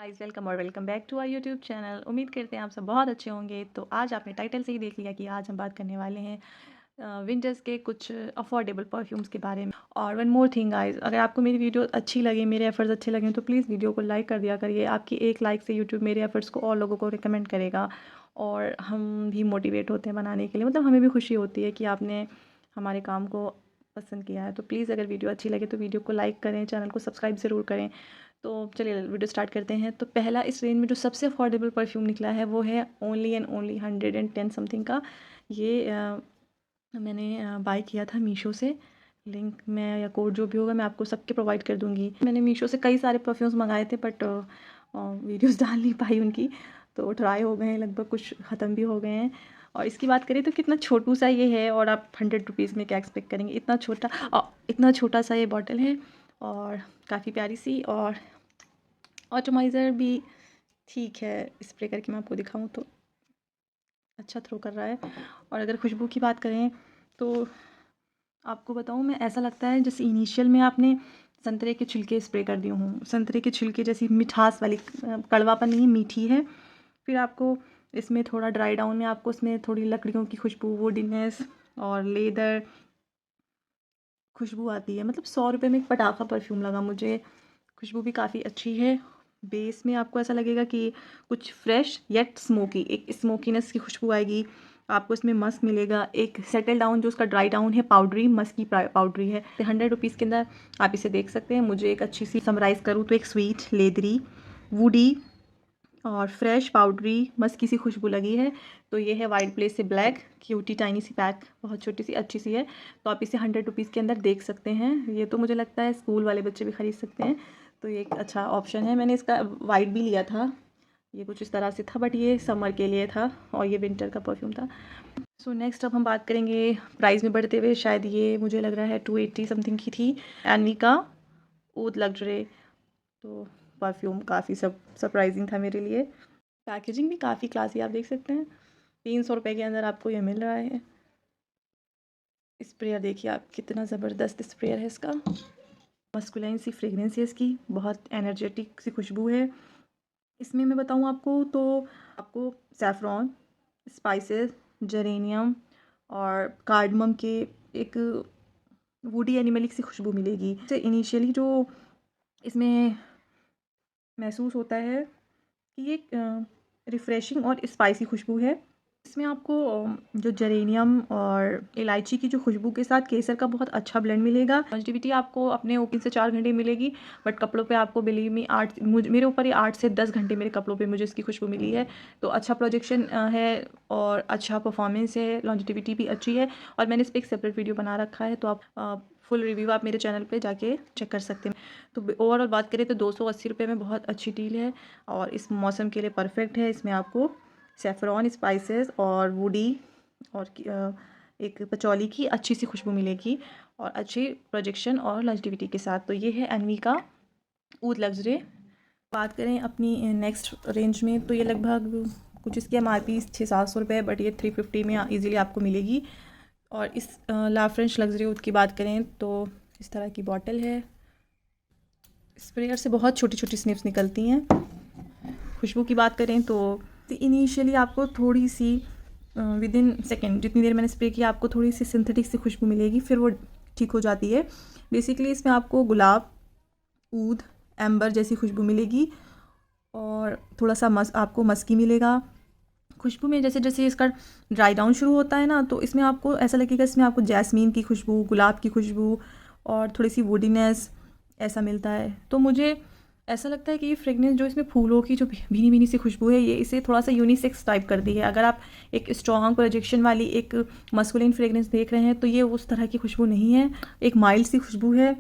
Guys welcome और welcome back to our YouTube channel. उम्मीद करते हैं आप सब बहुत अच्छे होंगे। तो आज आपने टाइटल से ही देख लिया कि आज हम बात करने वाले हैं विंटर्स के कुछ अफोर्डेबल परफ्यूम्स के बारे में। और वन मोर थिंग गाइस, अगर आपको मेरी वीडियो अच्छी लगे, मेरे एफर्ट्स अच्छे लगे तो प्लीज़ वीडियो को लाइक कर दिया करिए। आपकी एक लाइक से यूट्यूब मेरे एफर्ट्स को और लोगों को रिकमेंड करेगा और हम भी मोटिवेट होते हैं बनाने के लिए। मतलब हमें भी खुशी होती है कि आपने हमारे काम को पसंद किया है। तो प्लीज़ अगर वीडियो अच्छी लगे तो वीडियो को लाइक करें, चैनल को सब्सक्राइब ज़रूर करें। तो चलिए वीडियो स्टार्ट करते हैं। तो पहला इस रेंज में जो सबसे अफोर्डेबल परफ्यूम निकला है वो है ओनली एंड ओनली 110 समथिंग का। ये मैंने बाय किया था मीशो से। लिंक मैं या कोड जो भी होगा मैं आपको सबके प्रोवाइड कर दूँगी। मैंने मीशो से कई सारे परफ्यूम्स मंगाए थे बट वीडियोस डाल नहीं पाई उनकी, तो ट्राई हो गए हैं, लगभग कुछ ख़त्म भी हो गए हैं। और इसकी बात करें तो कितना छोटू सा ये है और आप 100 रुपीज़ में क्या एक्सपेक्ट करेंगे। इतना छोटा सा ये बॉटल है और काफ़ी प्यारी सी। और ऑटोमाइज़र भी ठीक है, स्प्रे करके मैं आपको दिखाऊं तो अच्छा थ्रो कर रहा है। और अगर खुशबू की बात करें तो आपको बताऊं, मैं ऐसा लगता है जैसे इनिशियल में आपने संतरे के छिलके स्प्रे कर दिए हों। संतरे के छिलके जैसी मिठास वाली, कड़वापन नहीं, मीठी है। फिर आपको इसमें थोड़ा ड्राई डाउन में आपको इसमें थोड़ी लकड़ियों की खुशबू, वुडीनेस और लेदर खुशबू आती है। मतलब 100 रुपये में एक पटाखा परफ्यूम लगा मुझे। खुशबू भी काफ़ी अच्छी है। बेस में आपको ऐसा लगेगा कि कुछ फ्रेश येट स्मोकी, एक स्मोकीनेस की खुशबू आएगी। आपको इसमें मस्क मिलेगा। एक सेटल डाउन जो उसका ड्राई डाउन है, पाउडरी मस्क की पाउडरी है। 100 रुपीज़ के अंदर आप इसे देख सकते हैं। मुझे एक अच्छी सी समराइज़ करूँ तो एक स्वीट, लेदरी, वुडी और फ्रेश पाउडरी मस्त की सी खुशबू लगी है। तो ये है वाइट प्लेस से ब्लैक, क्यूटी टाइनी सी पैक, बहुत छोटी सी अच्छी सी है। तो आप इसे 100 रुपीज़ के अंदर देख सकते हैं। ये तो मुझे लगता है स्कूल वाले बच्चे भी ख़रीद सकते हैं, तो ये एक अच्छा ऑप्शन है। मैंने इसका वाइट भी लिया था, ये कुछ इस तरह से था बट ये समर के लिए था और ये विंटर का परफ्यूम था। सो नेक्स्ट अब हम बात करेंगे प्राइस में बढ़ते हुए। शायद ये मुझे लग रहा है 280 समथिंग की थी, एनवी का ऊद लग्जरी। तो परफ्यूम काफ़ी सरप्राइजिंग था मेरे लिए। पैकेजिंग भी काफ़ी क्लासी, आप देख सकते हैं। 300 रुपये के अंदर आपको ये मिल रहा है। स्प्रेयर देखिए आप, कितना ज़बरदस्त स्प्रेयर है इसका। मस्कुलाइन सी फ्रेगरेंस है इसकी, बहुत एनर्जेटिक सी खुशबू है। इसमें मैं बताऊँ आपको तो आपको सैफ़रॉन, स्पाइसेस, जेरेनियम और कार्डमम के एक वुडी एनिमलिक सी खुशबू मिलेगी। जैसे इनिशियली जो इसमें महसूस होता है कि ये रिफ़्रेशिंग और स्पाइसी खुशबू है। इसमें आपको जो जेरेनियम और इलायची की जो खुशबू के साथ केसर का बहुत अच्छा ब्लेंड मिलेगा। लॉन्जेविटी आपको अपने 3 से 4 घंटे मिलेगी, बट कपड़ों पे आपको बिलीव मी मेरे ऊपर ये 8 से 10 घंटे मेरे कपड़ों पे मुझे इसकी खुशबू मिली है। तो अच्छा प्रोजेक्शन है और अच्छा परफॉर्मेंस है, लॉन्जेविटी भी अच्छी है। और मैंने इस पर एक सेपरेट वीडियो बना रखा है, तो आप फुल रिव्यू आप मेरे चैनल पे जाके चेक कर सकते हैं। तो ओवरऑल बात करें तो 280 रुपये में बहुत अच्छी डील है और इस मौसम के लिए परफेक्ट है। इसमें आपको सैफ़रॉन, स्पाइसेस और वुडी और एक पचौली की अच्छी सी खुशबू मिलेगी और अच्छी प्रोजेक्शन और लॉन्जेविटी के साथ। तो ये है एनवी का ऊद लग्जरी। बात करें अपनी नेक्स्ट रेंज में तो ये लगभग कुछ इसकी MRP 600-700 रुपये, बट ये 350 में ईज़िली आपको मिलेगी। और इस ला फ्रेंच लग्जरी ऊद की बात करें तो इस तरह की बॉटल है। स्प्रेयर से बहुत छोटी छोटी स्निप्स निकलती हैं। खुशबू की बात करें तो इनिशियली आपको थोड़ी सी विद इन सेकेंड, जितनी देर मैंने स्प्रे किया, आपको थोड़ी सी सिंथेटिक सी खुशबू मिलेगी, फिर वो ठीक हो जाती है। बेसिकली इसमें आपको गुलाब, ऊद, एम्बर जैसी खुशबू मिलेगी और थोड़ा सा आपको मस्की मिलेगा। खुशबू में जैसे जैसे इसका ड्राई डाउन शुरू होता है ना, तो इसमें आपको ऐसा लगेगा इसमें आपको जैस्मीन की खुशबू, गुलाब की खुशबू और थोड़ी सी वुडीनेस ऐसा मिलता है। तो मुझे ऐसा लगता है कि ये फ्रेगनेंस जो इसमें फूलों की जो भीनी भीनी सी खुशबू है, ये इसे थोड़ा सा यूनिसेक्स टाइप कर दी है। अगर आप एक स्ट्रॉन्ग प्रोजेक्शन वाली एक मस्कुलिन फ्रेगनेंस देख रहे हैं तो ये उस तरह की खुशबू नहीं है। एक माइल्ड सी खुशबू है,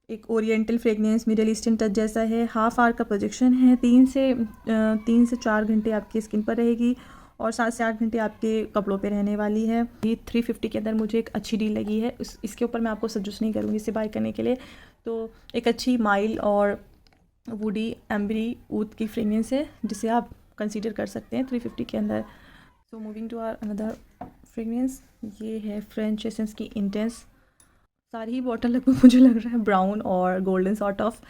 एक oriental fragrance, middle eastern touch जैसा है। हाफ आवर का प्रोजेक्शन है, 3 से 4 घंटे आपकी स्किन पर रहेगी और 7 से 8 घंटे आपके कपड़ों पे रहने वाली है। ये 350 के अंदर मुझे एक अच्छी डील लगी है। इसके ऊपर मैं आपको सजेस्ट नहीं करूँगी इसे बाय करने के लिए। तो एक अच्छी माइल्ड और वुडी एम्बरी ऊद की फ्रेगनेंस है जिसे आप कंसीडर कर सकते हैं 350 के अंदर। So moving to our another fragrance, ये है फ्रेंच एसेंस की इंटेंस। सारी ही बॉटल लगभग मुझे लग रहा है ब्राउन और गोल्डन सॉर्ट ऑफ।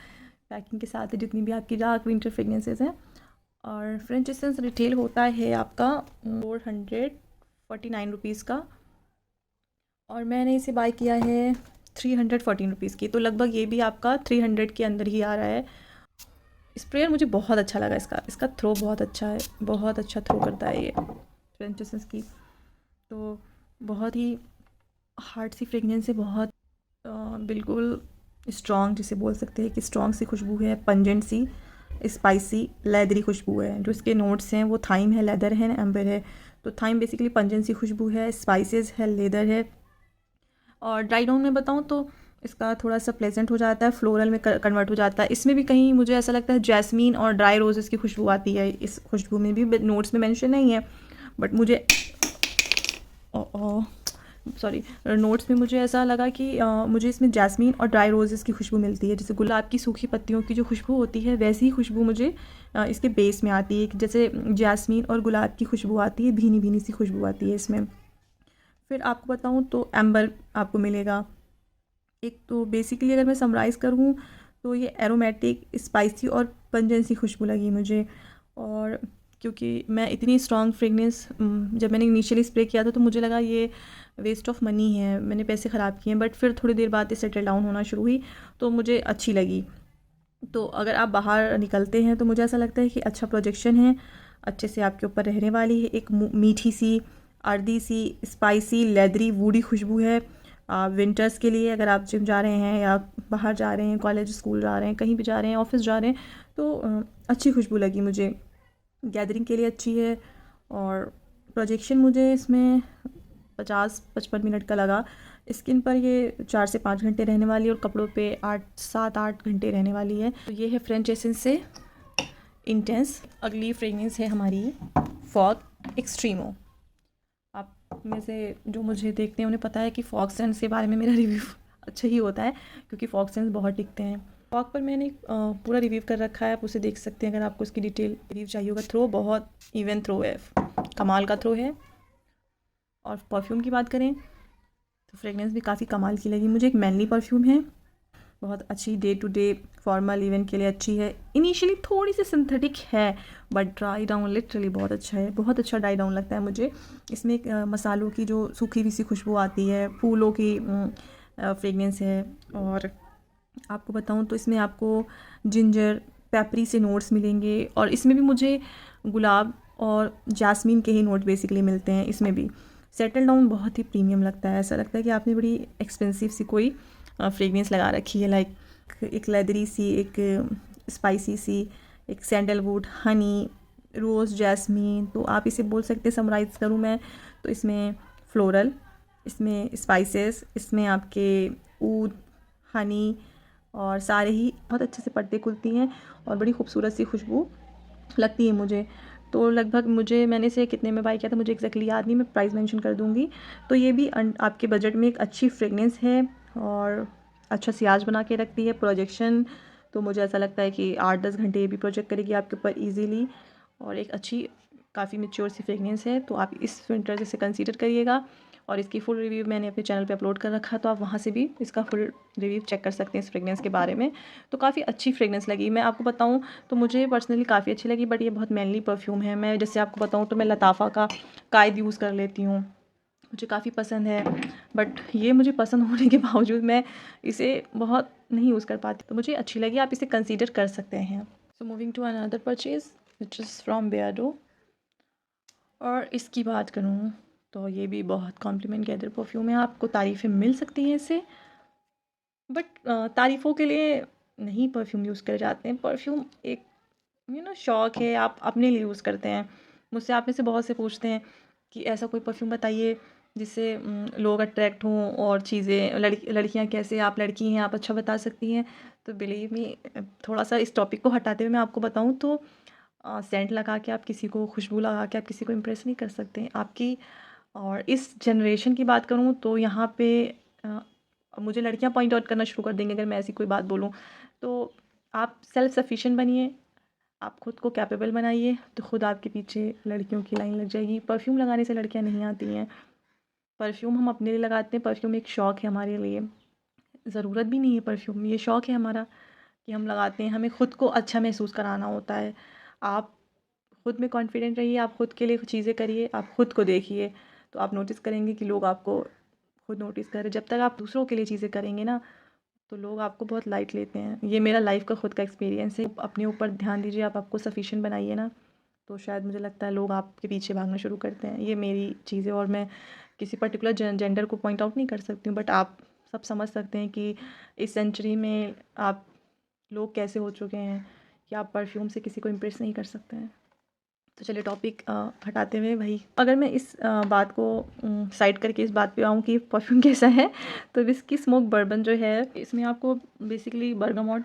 पैकिंग के साथ है जितनी भी आपकी डार्क विंटर फ्रेगनेंसेज हैं। और फ्रेंच एसेंस रिटेल होता है आपका 449 रुपीज़ का, और मैंने इसे बाय किया है 314 रुपीज़ की, तो लगभग ये भी आपका 300 के अंदर ही आ रहा है। स्प्रेयर मुझे बहुत अच्छा लगा, इसका थ्रो बहुत अच्छा है, बहुत अच्छा थ्रो करता है ये फ्रेंच एसेंस की। तो बहुत ही हार्ड सी फ्रेगनेंस है, बहुत बिल्कुल स्ट्रॉन्ग, जिसे बोल सकते हैं कि स्ट्रॉन्ग सी खुशबू है, पंजेंट सी, स्पाइसी लेदरी खुशबू है। जो इसके नोट्स हैं वो थाइम है, लेदर है, एम्बर है। तो थाइम बेसिकली पंजेंट सी खुशबू है, स्पाइसेस है, लेदर है। और ड्राई डाउन में बताऊँ तो इसका थोड़ा सा प्लेजेंट हो जाता है, फ्लोरल में कन्वर्ट हो जाता है। इसमें भी कहीं मुझे ऐसा लगता है जैस्मीन और ड्राई रोजेज़ की खुशबू आती है, इस खुशबू में भी नोट्स में मेंशन नहीं है, बट मुझे सॉरी नोट्स में मुझे ऐसा लगा कि मुझे इसमें जैस्मीन और ड्राई रोजेज़ की खुशबू मिलती है। जैसे गुलाब की सूखी पत्तियों की जो खुशबू होती है वैसी ही खुशबू मुझे इसके बेस में आती है, जैसे जैस्मीन और गुलाब की खुशबू आती है, भीनी भीनी सी खुशबू आती है इसमें। फिर आपको बताऊँ तो एम्बर आपको मिलेगा। एक तो बेसिकली अगर मैं समराइज़ करूँ तो ये एरोमेटिक, स्पाइसी और पंजेंसी खुशबू लगी मुझे। और क्योंकि मैं इतनी स्ट्रॉन्ग फ्रेगनेंस जब मैंने इनिशियली स्प्रे किया था तो मुझे लगा ये वेस्ट ऑफ मनी है, मैंने पैसे ख़राब किए हैं, बट फिर थोड़ी देर बाद ये सेटल डाउन होना शुरू हुई तो मुझे अच्छी लगी। तो अगर आप बाहर निकलते हैं तो मुझे ऐसा लगता है कि अच्छा प्रोजेक्शन है, अच्छे से आपके ऊपर रहने वाली है। एक मीठी सी, अर्दी सी, स्पाइसी, लेदरी, वूडी खुशबू है। विंटर्स के लिए अगर आप जिम जा रहे हैं या बाहर जा रहे हैं, कॉलेज स्कूल जा रहे हैं, कहीं भी जा रहे हैं, ऑफिस जा रहे हैं, तो अच्छी खुशबू लगी मुझे। गैदरिंग के लिए अच्छी है। और प्रोजेक्शन मुझे इसमें 50-55 मिनट का लगा। स्किन पर ये 4 से 5 घंटे रहने वाली है और कपड़ों पे 7-8 घंटे रहने वाली है। तो ये है फ्रेंच एसेंस से इंटेंस। अगली फ्रेगनेंस है हमारी फॉग एक्सट्रीमो। आप में से जो मुझे देखते हैं उन्हें पता है कि फॉग सेंस के बारे में मेरा रिव्यू अच्छा ही होता है, क्योंकि फॉग सेंस बहुत टिकते हैं। फॉग पर मैंने पूरा रिव्यू कर रखा है, आप उसे देख सकते हैं अगर आपको इसकी डिटेल रिव्यू चाहिए होगा। थ्रो बहुत इवन थ्रो है, कमाल का थ्रो है। और परफ्यूम की बात करें तो फ्रेगनेंस भी काफ़ी कमाल की लगी मुझे। एक मैनली परफ्यूम है, बहुत अच्छी, day to day formal event के लिए अच्छी है। इनिशियली थोड़ी सी सिंथेटिक है बट ड्राई डाउन लिटरली बहुत अच्छा है, बहुत अच्छा ड्राई डाउन लगता है मुझे। इसमें एक मसालों की जो सूखी हुई सी खुशबू आती है, फूलों की फ्रेगनेंस है। और आपको बताऊं तो इसमें आपको जिंजर, पेपरी से नोट्स मिलेंगे, और इसमें भी मुझे गुलाब और जास्मीन के ही नोट बेसिकली मिलते हैं। इसमें भी सेटल डाउन बहुत ही प्रीमियम लगता है, ऐसा लगता है कि आपने बड़ी एक्सपेंसिव सी कोई फ्रेगनेंस लगा रखी है। लाइक एक लेदरी सी, एक स्पाइसी सी, एक सैंडलवुड, हनी, रोज़, जैस्मीन। तो आप इसे बोल सकते हैं, समराइज़ करूँ मैं तो इसमें फ्लोरल, इसमें स्पाइसेस, इसमें आपके ऊद, हनी, और सारे ही बहुत अच्छे से पत्ते खुलती हैं और बड़ी खूबसूरत सी खुशबू लगती है मुझे। तो लगभग मैंने इसे कितने में बाय किया था मुझे एग्जैक्टली याद नहीं, मैं प्राइस मेंशन कर दूँगी। तो ये भी आपके बजट में एक अच्छी फ्रेगनेंस है और अच्छा सियाज बना के रखती है। प्रोजेक्शन तो मुझे ऐसा लगता है कि 8-10 घंटे ये भी प्रोजेक्ट करेगी आपके ऊपर ईजीली, और एक अच्छी काफ़ी मैच्योर सी फ्रेगनेंस है। तो आप इस विंटर इसे कंसीडर करिएगा। और इसकी फुल रिव्यू मैंने अपने चैनल पे अपलोड कर रखा है, तो आप वहाँ से भी इसका फुल रिव्यू चेक कर सकते हैं इस फ्रेगनेंस के बारे में। तो काफ़ी अच्छी फ्रेगनेंस लगी, मैं आपको बताऊँ तो मुझे पर्सनली काफ़ी अच्छी लगी। बट ये बहुत मैनली परफ्यूम है। मैं जैसे आपको बताऊँ तो मैं लताफ़ा का कायद यूज़ कर लेती हूँ, मुझे काफ़ी पसंद है, बट ये मुझे पसंद होने के बावजूद मैं इसे बहुत नहीं यूज़ कर पाती, तो मुझे अच्छी लगी, आप इसे कंसीडर कर सकते हैं। So moving to another purchase which is from Bayardo. और इसकी बात करूँ तो ये भी बहुत कॉम्प्लीमेंट गैदर परफ्यूम है, आपको तारीफ़ें मिल सकती हैं इससे, बट तारीफ़ों के लिए नहीं परफ्यूम यूज़ करे जाते हैं। परफ्यूम एक शौक़ है, आप अपने लिए यूज़ करते हैं। मुझसे आप में से बहुत से पूछते हैं कि ऐसा कोई परफ्यूम बताइए जिससे लोग अट्रैक्ट हों और चीज़ें, लड़कियां कैसे, आप लड़की हैं आप अच्छा बता सकती हैं। तो बिलीव मी, थोड़ा सा इस टॉपिक को हटाते हुए मैं आपको बताऊं तो सेंट लगा के आप किसी को, खुशबू लगा के आप किसी को इम्प्रेस नहीं कर सकते आपकी। और इस जनरेशन की बात करूँ तो यहाँ पे मुझे लड़कियाँ पॉइंट आउट करना शुरू कर देंगे अगर मैं ऐसी कोई बात बोलूँ। तो आप सेल्फ सफिशिएंट बनिए, आप खुद को कैपेबल बनाइए, तो खुद आपके पीछे लड़कियों की लाइन लग जाएगी। परफ्यूम लगाने से लड़कियां नहीं आती हैं, परफ्यूम हम अपने लिए लगाते हैं। परफ्यूम एक शौक़ है हमारे लिए, ज़रूरत भी नहीं है परफ्यूम, ये शौक़ है हमारा कि हम लगाते हैं, हमें ख़ुद को अच्छा महसूस कराना होता है। आप ख़ुद में कॉन्फिडेंट रहिए, आप ख़ुद के लिए चीज़ें करिए, आप ख़ुद को देखिए, तो आप नोटिस करेंगे कि लोग आपको खुद नोटिस करें। जब तक आप दूसरों के लिए चीज़ें करेंगे ना, तो लोग आपको बहुत लाइट लेते हैं। ये मेरा लाइफ़ का खुद का एक्सपीरियंस है। अपने ऊपर ध्यान दीजिए, आप आपको सफिशिएंट बनाइए ना, तो शायद मुझे लगता है लोग आपके पीछे भागना शुरू करते हैं। ये मेरी चीज़ है और मैं किसी पर्टिकुलर जेंडर को पॉइंट आउट नहीं कर सकती हूँ, बट आप सब समझ सकते हैं कि इस सेंचुरी में आप लोग कैसे हो चुके हैं कि आप परफ्यूम से किसी को इम्प्रेस नहीं कर सकते हैं। तो चलिए टॉपिक हटाते हुए वही, अगर मैं इस बात को साइड करके इस बात पे आऊँ कि परफ्यूम कैसा है, तो विस्की स्मोक बर्बन जो है, इसमें आपको बेसिकली बर्गामोट,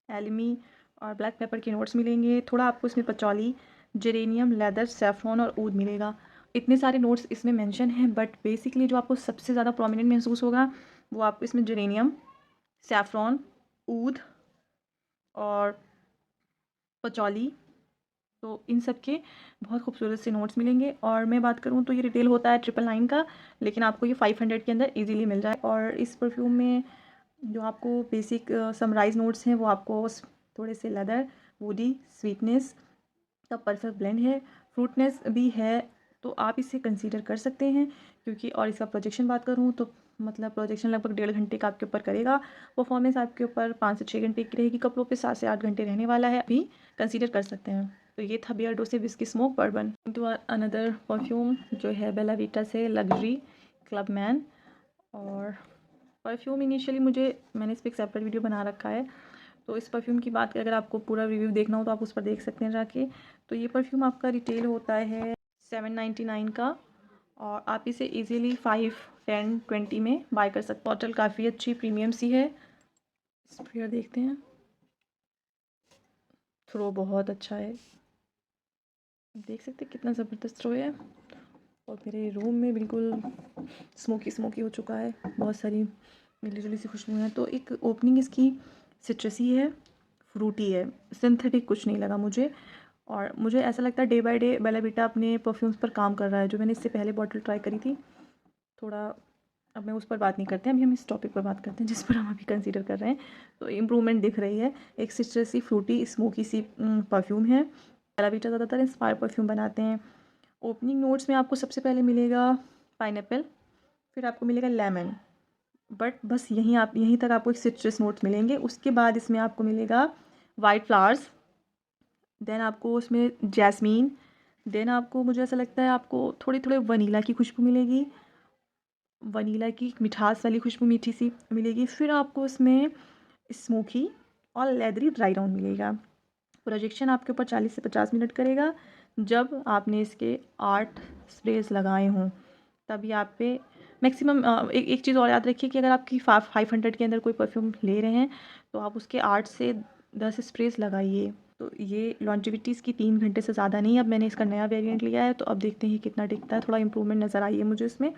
एलमी और ब्लैक पेपर के नोट्स मिलेंगे। थोड़ा आपको इसमें पचौली, जेरेनियम, लेदर, सैफ़्रॉन और ऊद मिलेगा। इतने सारे नोट्स इसमें मेंशन हैं, बट बेसिकली जो आपको सबसे ज़्यादा प्रोमिनेंट महसूस होगा वो आपको इसमें जेरेनियम, सैफ़्रॉन, ऊद और पचौली, तो इन सब के बहुत खूबसूरत से नोट्स मिलेंगे। और मैं बात करूँ तो ये रिटेल होता है 999 का, लेकिन आपको ये 500 के अंदर इजीली मिल जाए। और इस परफ्यूम में जो आपको बेसिक समराइज नोट्स हैं वो आपको थोड़े से लेदर, वुडी, स्वीटनेस का परफेक्ट ब्लेंड है, फ्रूटनेस भी है, तो आप इसे कंसीडर कर सकते हैं। क्योंकि और इसका प्रोजेक्शन बात करूँ तो मतलब प्रोजेक्शन लगभग 1.5 घंटे का आपके ऊपर करेगा। परफॉर्मेंस आपके ऊपर 5 से 6 घंटे की रहेगी, कपड़ों पे 7 से 8 घंटे रहने वाला है, अभी कंसीडर कर सकते हैं। तो ये था बियर्डो से whisky smoke bourbon. To another perfume जो है बेला वीटा से लग्जरी क्लब मैन। और परफ्यूम इनिशियली मैंने इस पर एक सेपरेट वीडियो बना रखा है, तो इस परफ्यूम की बात अगर आपको पूरा रिव्यू देखना हो तो आप उस पर देख सकते हैं जाके। तो ये परफ्यूम आपका रिटेल होता है 799 का, और आप इसे इजीली 5, 10, 20 में बाय कर सकते। बॉटल काफ़ी अच्छी प्रीमियम सी है। स्प्रेयर देखते हैं, थ्रो बहुत अच्छा है, देख सकते हैं कितना ज़बरदस्त थ्रो है। और मेरे रूम में बिल्कुल स्मोकी स्मोकी हो चुका है, बहुत सारी मिली जुली सी खुशबू है। तो एक ओपनिंग इसकी सिट्रसी है, फ्रूटी है, सिंथेटिक कुछ नहीं लगा मुझे। और मुझे ऐसा लगता है day by day Bella Vita अपने परफ्यूम्स पर काम कर रहा है। जो मैंने इससे पहले बॉटल ट्राई करी थी, थोड़ा अब मैं उस पर बात नहीं करते हैं, अभी हम इस टॉपिक पर बात करते हैं जिस पर हम अभी कंसीडर कर रहे हैं। तो इम्प्रूवमेंट दिख रही है। एक सिट्रसी, फ्रूटी, स्मोकी सी परफ्यूम है। बेला वीटा ज़्यादातर इंस्पायर परफ्यूम बनाते हैं। ओपनिंग नोट्स में आपको सबसे पहले मिलेगा पाइनएप्पल, फिर आपको मिलेगा लेमन, बट बस यहीं तक आपको एक सिट्रस नोट्स मिलेंगे। उसके बाद इसमें आपको मिलेगा वाइट फ्लावर्स, देन आपको उसमें जैस्मीन, देन आपको मुझे ऐसा लगता है आपको थोड़ी थोड़ी वनीला की खुशबू मिलेगी, वनीला की मिठास वाली खुशबू मीठी सी मिलेगी। फिर आपको उसमें स्मोकी और लेदरी ड्राई डाउन मिलेगा। प्रोजेक्शन आपके ऊपर 40 से 50 मिनट करेगा। जब आपने इसके 8 स्प्रेज लगाए हों तभी आप पे मैक्सिमम एक चीज़ और याद रखिए कि अगर आपकी 500 के अंदर कोई परफ्यूम ले रहे हैं तो आप उसके 8 से 10 स्प्रेज लगाइए। तो ये लॉन्जिविटी इसकी 3 घंटे से ज़्यादा नहीं। अब मैंने इसका नया वेरिएंट लिया है, तो अब देखते हैं कितना टिकता है। थोड़ा इंप्रूवमेंट नज़र आई है मुझे इसमें,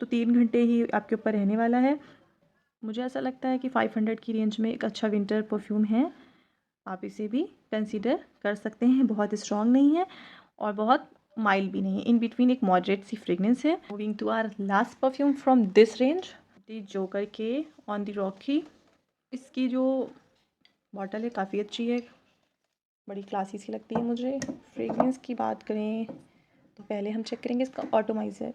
तो 3 घंटे ही आपके ऊपर रहने वाला है। मुझे ऐसा लगता है कि 500 की रेंज में एक अच्छा विंटर परफ्यूम है, आप इसे भी कंसीडर कर सकते हैं। बहुत स्ट्रॉन्ग नहीं है और बहुत माइल्ड भी नहीं है, इन बिटवीन एक मॉडरेट सी फ्रेगनेंस है। Moving to our last perfume from this range, the joker के ऑन द रॉकी। इसकी जो बॉटल है काफ़ी अच्छी है, बड़ी क्लासी सी लगती है मुझे। फ्रेगनेंस की बात करें तो पहले हम चेक करेंगे इसका ऑटोमाइज़र।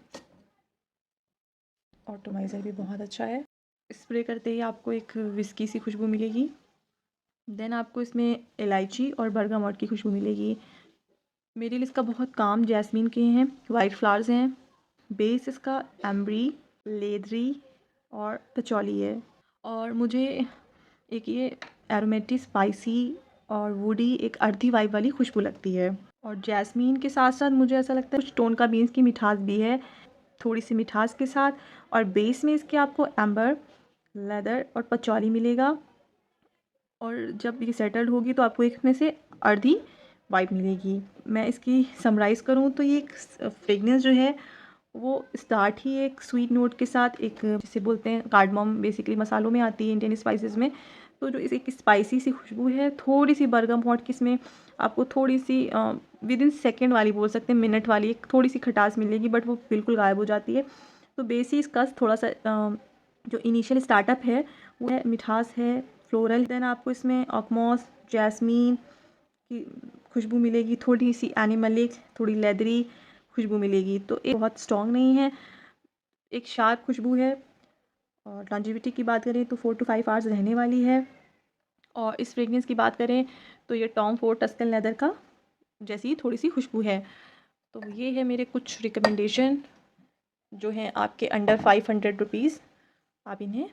ऑटोमाइज़र भी बहुत अच्छा है। स्प्रे करते ही आपको एक विस्की सी खुशबू मिलेगी, देन आपको इसमें इलायची और बरगामोट की खुशबू मिलेगी। मेरे लिए इसका बहुत काम जैस्मीन के हैं, वाइट फ्लावर्स हैं। बेस इसका एम्बरी, लेदरी और पचौली है। और मुझे एक ये एरोमेटिक, स्पाइसी और वुडी, एक अर्धी वाइब वाली खुशबू लगती है। और जैस्मीन के साथ साथ मुझे ऐसा लगता है कुछ टोन का बीन्स की मिठास भी है, थोड़ी सी मिठास के साथ। और बेस में इसके आपको एम्बर, लेदर और पचौली मिलेगा। और जब ये सेटल्ड होगी तो आपको एक में से अर्धी वाइब मिलेगी। मैं इसकी समराइज़ करूँ तो ये एक फ्रेगनेंस जो है वो स्टार्ट ही एक स्वीट नोट के साथ, एक जिसे बोलते हैं कार्डमम, बेसिकली मसालों में आती है इंडियन स्पाइसेस में। तो जो इस एक स्पाइसी सी खुशबू है, थोड़ी सी बरगमोट की इसमें आपको थोड़ी सी विद इन सेकेंड वाली बोल सकते हैं, मिनट वाली एक थोड़ी सी खटास मिलेगी, बट वो बिल्कुल गायब हो जाती है। तो बेसिस इसका थोड़ा सा जो इनिशियल स्टार्टअप है वो है मिठास है, फ्लोरल। देन आपको इसमें ऑकमॉस, जैस्मीन की खुशबू मिलेगी, थोड़ी सी एनिमलिक, थोड़ी लेदरी खुशबू मिलेगी। तो एक बहुत स्ट्रॉन्ग नहीं है, एक शार्प खुशबू है। और लॉन्जेविटी की बात करें तो 4 to 5 आवर्स रहने वाली है। और इस फ्रेगनेंस की बात करें तो ये टॉम फोर्ड टस्कन लेदर का जैसी थोड़ी सी खुशबू है। तो ये है मेरे कुछ रिकमेंडेशन जो हैं आपके अंडर 500 रुपीज़। आप इन्हें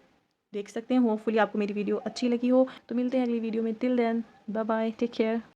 देख सकते हैं। होपफुली आपको मेरी वीडियो अच्छी लगी हो। तो मिलते हैं अगली वीडियो में। Till then bye bye, take care.